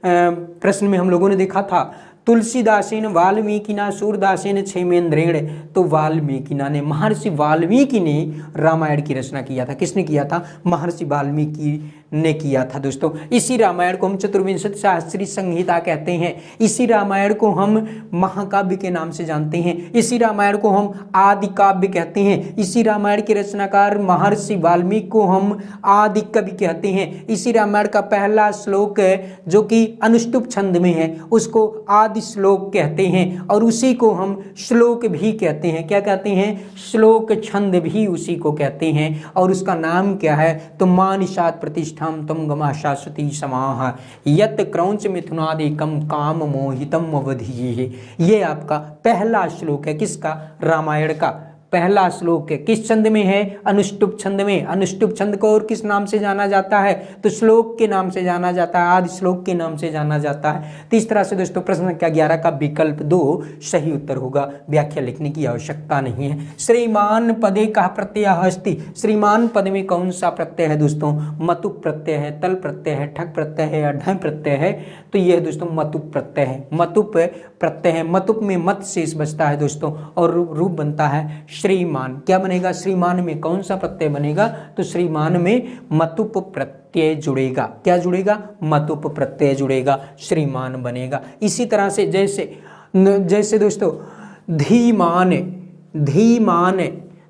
प्रश्न में हम लोगों ने देखा था तुलसीदासेन वाल्मीकिना सूरदासेन क्षेमेंद्रेण। तो वाल्मीकिना ने, महर्षि वाल्मीकि ने रामायण की रचना किया था। किसने किया था? महर्षि वाल्मीकि ने किया था दोस्तों। इसी रामायण को हम चतुर्विंशति शास्त्री संहिता कहते हैं। इसी रामायण को हम महाकाव्य के नाम से जानते हैं। इसी रामायण को हम आदि काव्य कहते हैं। इसी रामायण के रचनाकार महर्षि वाल्मीकि को हम आदि कवि कहते हैं। इसी रामायण का पहला श्लोक जो कि अनुष्टुप छंद में है उसको आदि श्लोक कहते हैं। और उसी को हम श्लोक भी कहते हैं। क्या कहते हैं? श्लोक छंद भी उसी को कहते हैं। और उसका नाम क्या है? तो मानिषात् प्रतिष्ठाम तम गमा शाश्वती समाह यत क्रौंच मिथुनादिकम काम मोहितम अवधीये। ये आपका पहला श्लोक है। किसका? रामायण का पहला श्लोक है। किस छंद में है? अनुष्टुप छंद में। अनुष्टुप छंद को और किस नाम से जाना जाता है? तो श्लोक के नाम से जाना जाता है, आदि श्लोक के नाम से जाना जाता है। तो इस तरह से दोस्तों प्रश्न संख्या 11 का विकल्प 2 सही उत्तर होगा। व्याख्या लिखने की आवश्यकता नहीं है। श्रीमान पदे का प्रत्यय अस्ति। श्रीमान पद में कौन सा प्रत्यय है दोस्तों? मतुप प्रत्यय है, तल प्रत्यय है, ठक प्रत्यय है या ढ प्रत्यय है? तो यह दोस्तों मतुप प्रत्यय है। मतुप प्रत्यय है। मतुप में मत शेष बचता है दोस्तों और रूप बनता है श्रीमान। क्या बनेगा? श्रीमान में कौन सा प्रत्यय बनेगा? तो श्रीमान में मतुप प्रत्यय जुड़ेगा। क्या जुड़ेगा? मतुप प्रत्यय जुड़ेगा, श्रीमान बनेगा। इसी तरह से जैसे दोस्तों धीमान, धीमान,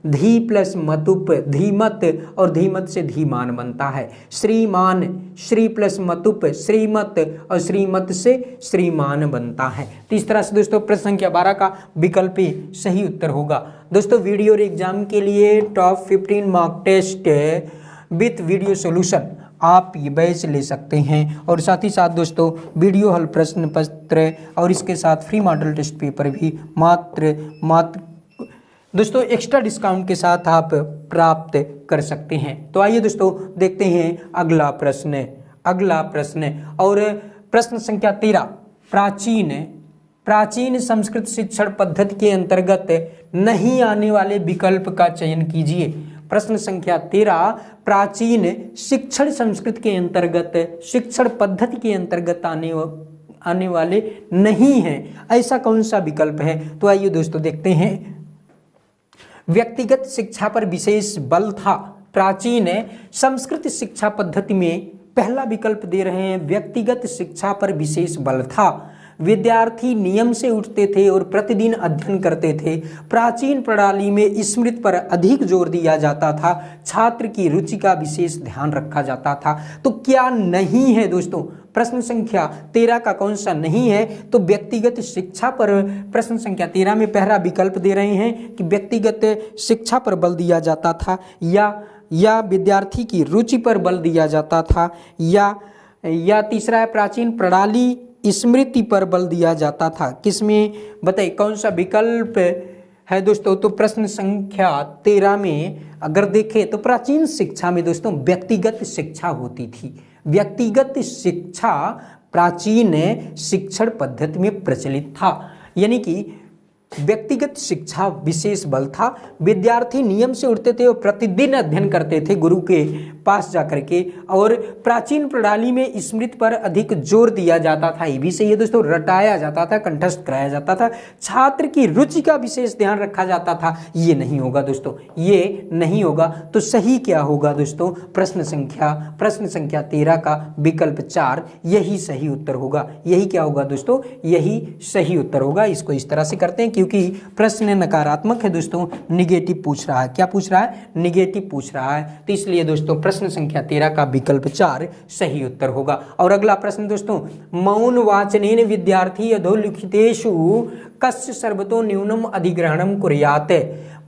धी प्लस मतुप धीमत, और धीमत से धीमान बनता है। श्रीमान, श्री प्लस मतुप श्रीमत, और श्रीमत से श्रीमान बनता है। तो इस तरह से दोस्तों प्रश्न संख्या 12 का विकल्प सही उत्तर होगा। दोस्तों वीडियो और एग्जाम के लिए top 15 mark test with video solution आप ये बैच ले सकते हैं, और साथ ही साथ दोस्तों वीडियो हल प्रश्न पत्र और इसके साथ फ्री मॉडल टेस्ट पेपर भी मात्र दोस्तों एक्स्ट्रा डिस्काउंट के साथ आप प्राप्त कर सकते हैं। तो आइए दोस्तों देखते हैं अगला प्रश्न और प्रश्न संख्या 13। प्राचीन संस्कृत शिक्षण पद्धति के अंतर्गत नहीं आने वाले विकल्प का चयन कीजिए। प्रश्न संख्या 13, प्राचीन शिक्षण संस्कृत के अंतर्गत शिक्षण पद्धति के अंतर्गत आने वाले नहीं है, ऐसा कौन सा विकल्प है? तो आइए दोस्तों देखते हैं। व्यक्तिगत शिक्षा पर विशेष बल था। प्राचीन संस्कृत शिक्षा पद्धति में पहला विकल्प दे रहे हैं, व्यक्तिगत शिक्षा पर विशेष बल था। विद्यार्थी नियम से उठते थे और प्रतिदिन अध्ययन करते थे। प्राचीन प्रणाली में स्मृति पर अधिक जोर दिया जाता था। छात्र की रुचि का विशेष ध्यान रखा जाता था। तो क्या नहीं है दोस्तों? प्रश्न संख्या 13 का कौन सा नहीं है? तो व्यक्तिगत शिक्षा पर प्रश्न संख्या 13 में पहला विकल्प दे रहे हैं कि व्यक्तिगत शिक्षा पर बल दिया जाता था, या विद्यार्थी की रुचि पर बल दिया जाता था, या तीसरा है प्राचीन प्रणाली स्मृति पर बल दिया जाता था। किसमें बताइए कौन सा विकल्प है दोस्तों? तो प्रश्न संख्या 13 में अगर देखें तो प्राचीन शिक्षा में दोस्तों व्यक्तिगत शिक्षा होती थी। व्यक्तिगत शिक्षा प्राचीन शिक्षण पद्धति में प्रचलित था, यानी कि व्यक्तिगत शिक्षा विशेष बल था। विद्यार्थी नियम से उठते थे और प्रतिदिन अध्ययन करते थे गुरु के पास जाकर के, और प्राचीन प्रणाली में स्मृति पर अधिक जोर दिया जाता था। ये भी सही है दोस्तों, रटाया जाता था, कंठस्थ कराया जाता था। छात्र की रुचि का विशेष ध्यान रखा जाता था। ये नहीं होगा दोस्तों, ये नहीं होगा। तो सही क्या होगा दोस्तों? प्रश्न संख्या 13 का विकल्प 4 यही सही उत्तर होगा। यही क्या होगा दोस्तों? यही सही उत्तर होगा। इसको इस तरह से करते हैं क्योंकि प्रश्न नकारात्मक है दोस्तों, निगेटिव पूछ रहा है। क्या पूछ रहा है? निगेटिव पूछ रहा है। तो इसलिए दोस्तों प्रश्न संख्या 13 का विकल्प 4 सही उत्तर होगा। और अगला प्रश्न दोस्तों, मौन वाचनेन विद्यार्थी अधोलिखितेषु कस्य सर्वतो न्यूनम अधिग्रहणम कुर्यात्।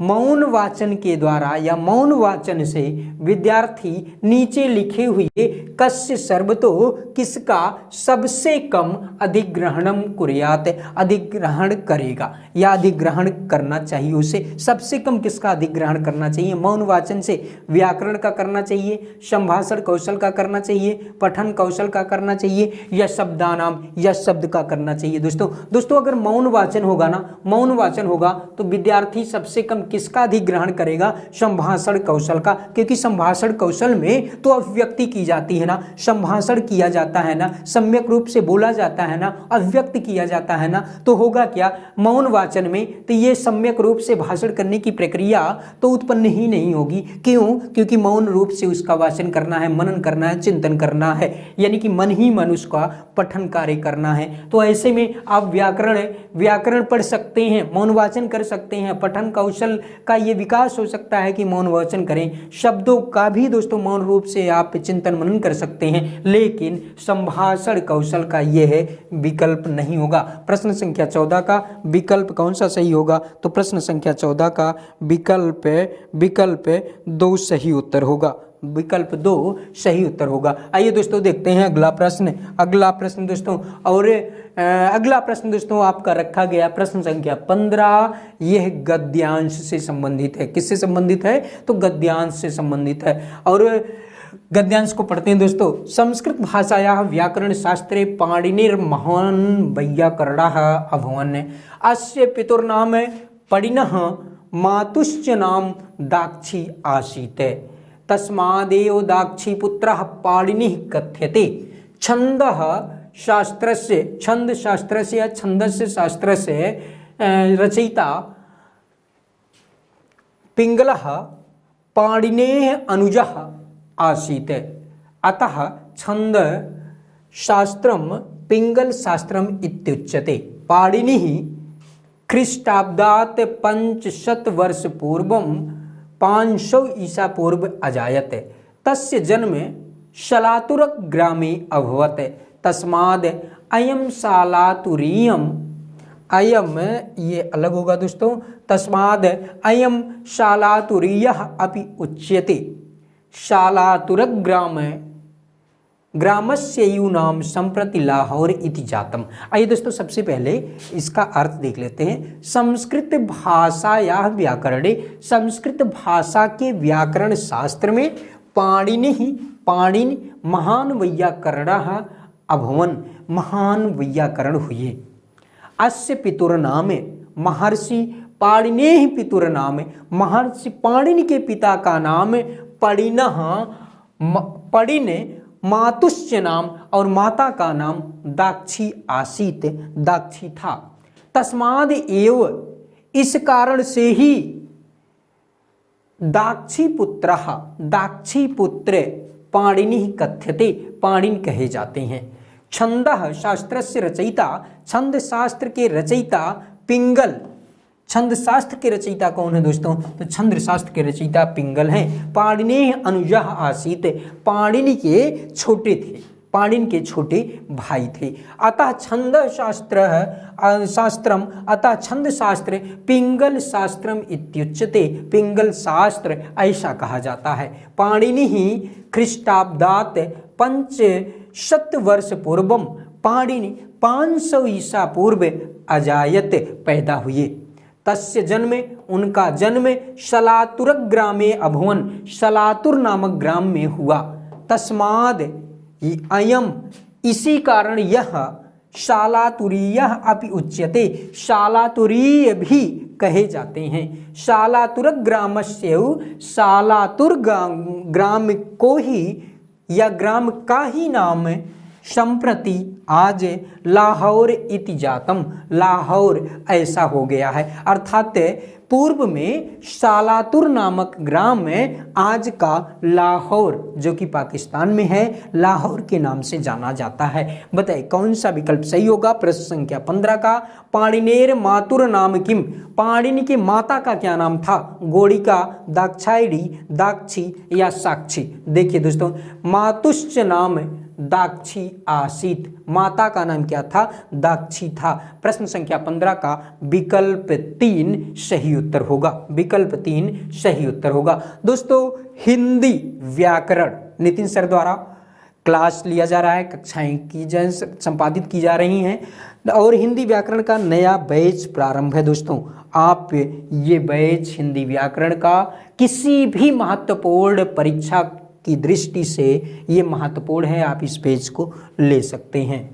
मौन वाचन के द्वारा या मौन वाचन से विद्यार्थी नीचे लिखे हुए कस्य सर्वतो किसका सबसे कम अधिग्रहणम कुर्यात्, अधिग्रहण करेगा या अधिग्रहण करना चाहिए। उसे सबसे कम किसका अधिग्रहण करना चाहिए? मौन वाचन से व्याकरण का करना चाहिए, संभाषण कौशल का करना चाहिए, पठन कौशल का करना चाहिए, या शब्दानाम या शब्द का करना चाहिए। दोस्तों अगर मौन वाचन होगा ना, मौन वाचन होगा तो विद्यार्थी सबसे कम किसका अधिग्रहण करेगा? संभाषण कौशल का, क्योंकि संभाषण कौशल में तो अभिव्यक्ति की जाती है ना, संभाषण किया जाता है ना, सम्यक रूप से बोला जाता है ना, अभिव्यक्त किया जाता है ना। तो होगा क्या मौन वाचन में? तो ये सम्यक रूप से भाषण करने की प्रक्रिया तो उत्पन्न ही नहीं होगी। क्यों? क्योंकि मौन रूप से उसका वाचन करना है, मनन करना है, चिंतन करना है, यानी कि मन ही मन उसका पठन कार्य करना है। तो ऐसे में आप व्याकरण पढ़ सकते हैं, मौन वाचन कर सकते हैं, पठन कौशल का ये विकास हो सकता है कि मौन वाचन करें, शब्दों का भी दोस्तों मौन रूप से आप चिंतन मनन कर सकते हैं, लेकिन संभाषण कौशल का यह विकल्प नहीं होगा। प्रश्न संख्या 14 का विकल्प कौन सा सही होगा? तो प्रश्न संख्या 14 का विकल्प 2 सही उत्तर होगा। विकल्प 2 सही उत्तर होगा। आइए दोस्तों देखते हैं अगला प्रश्न दोस्तों। और अगला प्रश्न दोस्तों आपका रखा गया प्रश्न संख्या 15। यह गद्यांश से संबंधित है। किससे संबंधित है? तो गद्यांश से संबंधित है। और गद्यांश को पढ़ते हैं दोस्तों। संस्कृत भाषायाः व्याकरण शास्त्रे पाणिनिर्महान् वैयाकरणः अभवन्। अस्य पितुर्नाम पणिनः मातुश्च नाम दाक्षी आसीत्। तस्मादेव दाक्षी पुत्रः पाणिनिः कथ्यते। छंदशास्त्रस्य रचयिता पिंगलः पाणिनेः अनुजः आसीत्, अतः छंद शास्त्रम पिंगल शास्त्रम इत्युच्यते। पाणिनिः ख्रीष्टाब्दात् 500 वर्ष पूर्वं 500 ईसा पूर्व अजायत। तस्य जन्म शलातुर ग्रामे अभवत्, तस्माद् अयं शालातुरीयम्, अयम ये अलग होगा दोस्तों, तस्माद् अयं शालातुरीयः अपि उच्यते। शालातुर ग्रामस्यैव नाम संप्रति लाहौर इति जातम। आइए दोस्तों सबसे पहले इसका अर्थ देख लेते हैं। संस्कृत भाषायाः व्याकरणे, संस्कृत भाषा के व्याकरण शास्त्र में पाणिनि महान वैयाकरणः अभवन्, महान वैयाकरण हुए। अस्य पितुर्नाम महर्षि पाणिनेः पितुर्नाम, महर्षि पाणिनि के पिता का नाम पडिनः, पडिन मातुश्च नाम, और माता का नाम दाक्षी आसीत, दाक्षी था। तस्माद एव, इस कारण से ही दाक्षी पुत्र पाणिनि कथ्यते, पाणिनि कहे जाते हैं। छंदः शास्त्रस्य रचयिता, छंद शास्त्र के रचयिता पिंगल। छंद शास्त्र के रचयिता कौन है दोस्तों? तो छंद शास्त्र के रचयिता पिंगल हैं। पाणिनेः अनुजः आसीत्, पाणिनि के छोटे थे, पाणिनि के छोटे भाई थे। अतः छंद शास्त्रम, अतः छंद शास्त्र पिंगल शास्त्रम इत्युच्यते, पिंगल शास्त्र ऐसा कहा जाता है। पाणिनिः ख्रीष्टाब्दात् 500 वर्ष पूर्वम, पाणिनि 500 ईसा पूर्व अजायत पैदा हुए। तस्य जन्म, उनका जन्म शलातुर ग्रामे अभवन, शलातुर नामक ग्राम में हुआ। तस्माद अयम, इसी कारण यह शालातुरीयः अपि उच्यते, शालातुरीय भी कहे जाते हैं। शालातुर ग्रामस्य, शालातुर ग्राम को ही या ग्राम का ही नाम संप्रति आज लाहौर इति जातम, लाहौर ऐसा हो गया है। अर्थात पूर्व में शालातुर नामक ग्राम में आज का लाहौर, जो कि पाकिस्तान में है, लाहौर के नाम से जाना जाता है। बताइए कौन सा विकल्प सही होगा? प्रश्न संख्या 15 का। पाणिनेर मातुर नाम किम, पाणिनि के माता का क्या नाम था? गोड़िका, दाक्षायणी, दाक्षी या साक्षी? देखिए दोस्तों, मातुश्च नाम दाक्षी आसीत, माता का नाम क्या था? दाक्षी था। प्रश्न संख्या 15 का विकल्प 3 सही उत्तर होगा, विकल्प 3 सही उत्तर होगा। दोस्तों हिंदी व्याकरण नितिन सर द्वारा क्लास लिया जा रहा है, कक्षाएं की जा संपादित की जा रही हैं और हिंदी व्याकरण का नया बैच प्रारंभ है। दोस्तों आप ये बैच हिंदी व्याकरण का किसी भी महत्वपूर्ण परीक्षा की दृष्टि से ये महत्वपूर्ण है, आप इस पेज को ले सकते हैं।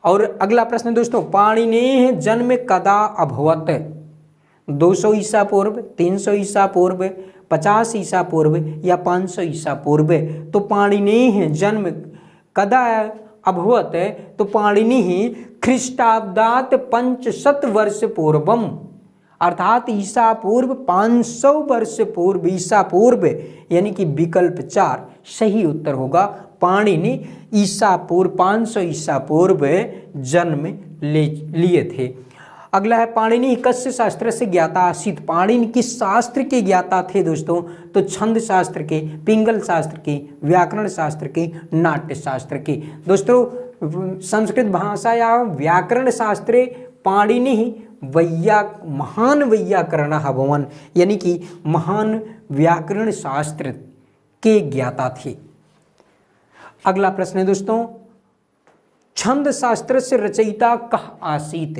और अगला प्रश्न दोस्तों, पाणिनेः जन्म कदा अभवत? 200 ईसा पूर्व, 300 ईसा पूर्व, 50 ईसा पूर्व या 500 ईसा पूर्व? तो पाणिनेः जन्म कदा अभवत? तो पाणिनिः ख्रीष्टाब्दात् 500 वर्ष पूर्वम, अर्थात ईसा पूर्व 500 वर्ष पूर्व, ईसा पूर्व, यानी कि विकल्प 4 सही उत्तर होगा। पाणिनि ईसा पूर्व 500 ईसा पूर्व जन्म लिए थे। अगला है पाणिनि कस्य शास्त्र से ज्ञाता आसीत? पाणिनि किस शास्त्र के ज्ञाता थे दोस्तों? तो छंद शास्त्र के, पिंगल शास्त्र के, व्याकरण शास्त्र के, नाट्य शास्त्र के। दोस्तों संस्कृत भाषा या व्याकरण शास्त्रे पाणिनि महान वैयाकरण भवन, यानी कि महान व्याकरण शास्त्र के ज्ञाता थे। अगला प्रश्न है दोस्तों, छंद शास्त्र से रचयिता कः आसीत?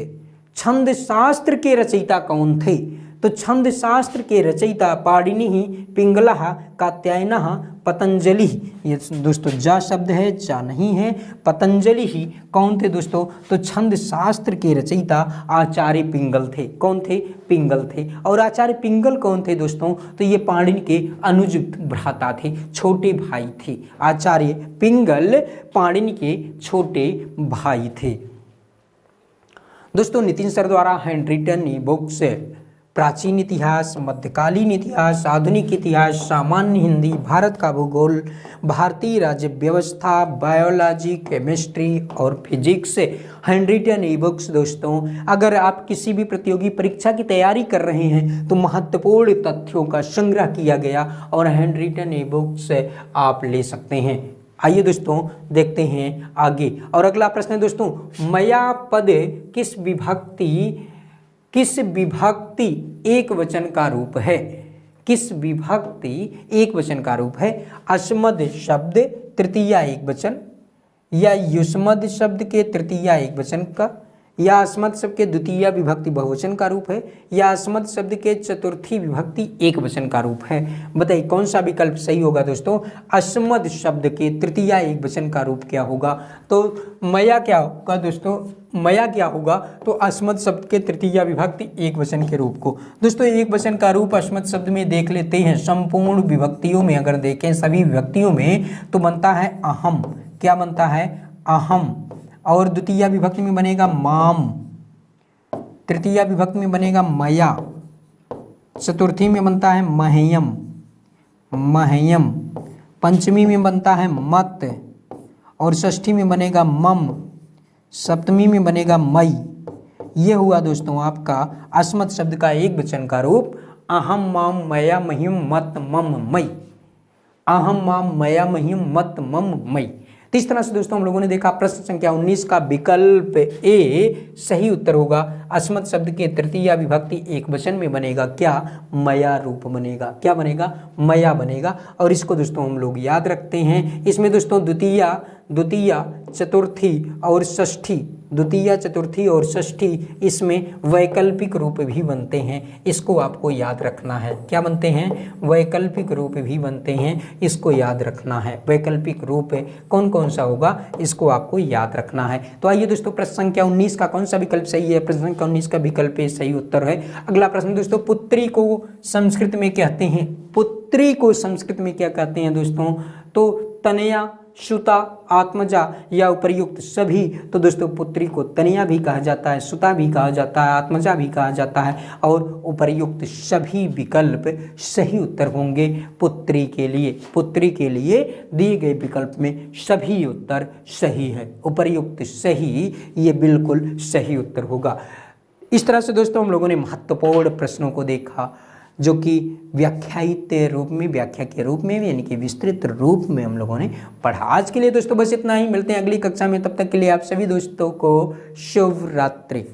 छंद शास्त्र के रचयिता कौन थे? तो छंद शास्त्र के रचयिता पाणिनिः, पिंगलः, कात्यायनः, पतंजलि। ये दोस्तों जा शब्द है, जा नहीं है। पतंजलि ही कौन थे दोस्तों? तो छंद शास्त्र के रचयिता आचार्य पिंगल थे। कौन थे? पिंगल थे। और आचार्य पिंगल कौन थे दोस्तों? तो ये पाणिनि के अनुज भ्राता थे, छोटे भाई थे। आचार्य पिंगल पाणिनि के छोटे भाई थे। दोस्तों नितिन सर द्वारा हैंड रिटन ई बुक्स प्राचीन इतिहास, मध्यकालीन इतिहास, आधुनिक इतिहास, सामान्य हिंदी, भारत का भूगोल, भारतीय राज्य व्यवस्था, बायोलॉजी, केमिस्ट्री और फिजिक्स। हैंडरिटन ई बुक्स दोस्तों, अगर आप किसी भी प्रतियोगी परीक्षा की तैयारी कर रहे हैं तो महत्वपूर्ण तथ्यों का संग्रह किया गया और हैंडरिटन ई बुक्स आप ले सकते हैं। आइए दोस्तों देखते हैं आगे। और अगला प्रश्न है दोस्तों, मया पद किस विभक्ति एक वचन का रूप है? किस विभक्ति एक वचन का रूप है? अस्मद शब्द तृतीया एक वचन, या युष्मद शब्द के तृतीया एक वचन का, या अस्मद शब्द के द्वितीय विभक्ति बहुवचन का रूप है, या अस्मद शब्द के चतुर्थी विभक्ति एक वचन का रूप है? बताइए कौन सा विकल्प सही होगा दोस्तों? अस्मद शब्द के तृतीय एक वचन का रूप क्या होगा? तो मया क्या होगा दोस्तों? मया क्या होगा? तो अस्मद शब्द के तृतीय विभक्ति एक वचन के रूप को। दोस्तों एक वचन का रूप अस्मद शब्द में देख लेते हैं। संपूर्ण विभक्तियों में अगर देखें, सभी विभक्तियों में, तो बनता है अहम। क्या बनता है? अहम। और द्वितीय विभक्ति में बनेगा माम, तृतीय विभक्ति में बनेगा मया, चतुर्थी में बनता है मह्यम, मह्यम, पंचमी में बनता है मत, और षष्ठी में बनेगा मम, सप्तमी में बनेगा मई। ये हुआ दोस्तों आपका अस्मद शब्द का एक वचन का रूप, अहम माम मया मह्यम मत मम मई। अहम माम मया मह्यम मत मम मई। तो इस तरह से दोस्तों हम लोगों ने देखा प्रश्न संख्या 19 का विकल्प ए सही उत्तर होगा। अस्मद शब्द के तृतीय विभक्ति एक वचन में बनेगा क्या? मया रूप बनेगा। क्या बनेगा? मया बनेगा। और इसको दोस्तों हम लोग याद रखते हैं। इसमें दोस्तों द्वितीय, चतुर्थी और षष्ठी, द्वितीय, चतुर्थी और षष्ठी, इसमें वैकल्पिक रूप भी बनते हैं। इसको आपको याद रखना है। क्या बनते हैं? वैकल्पिक रूप भी बनते हैं। इसको याद रखना है। वैकल्पिक रूप कौन कौन सा होगा, इसको आपको याद रखना है। तो आइए दोस्तों प्रश्न संख्या 19 का कौन सा विकल्प सही है? प्रश्न संख्या 19 का विकल्प सही उत्तर है। अगला प्रश्न दोस्तों, पुत्री को संस्कृत में कहते हैं, पुत्री को संस्कृत में क्या कहते हैं दोस्तों? तो तनया, सुता, आत्मजा या उपर्युक्त सभी। तो दोस्तों पुत्री को तनया भी कहा जाता है, सुता भी कहा जाता है, आत्मजा भी कहा जाता है, और उपर्युक्त सभी विकल्प सही उत्तर होंगे पुत्री के लिए। पुत्री के लिए दिए गए विकल्प में सभी उत्तर सही है। उपर्युक्त सही, ये बिल्कुल सही उत्तर होगा। इस तरह से दोस्तों हम लोगों ने महत्वपूर्ण प्रश्नों को देखा, जो कि व्याख्यायित रूप में, व्याख्या के रूप में, यानी कि विस्तृत रूप में हम लोगों ने पढ़ा। आज के लिए दोस्तों बस इतना ही। मिलते हैं अगली कक्षा में। तब तक के लिए आप सभी दोस्तों को शुभ रात्रि।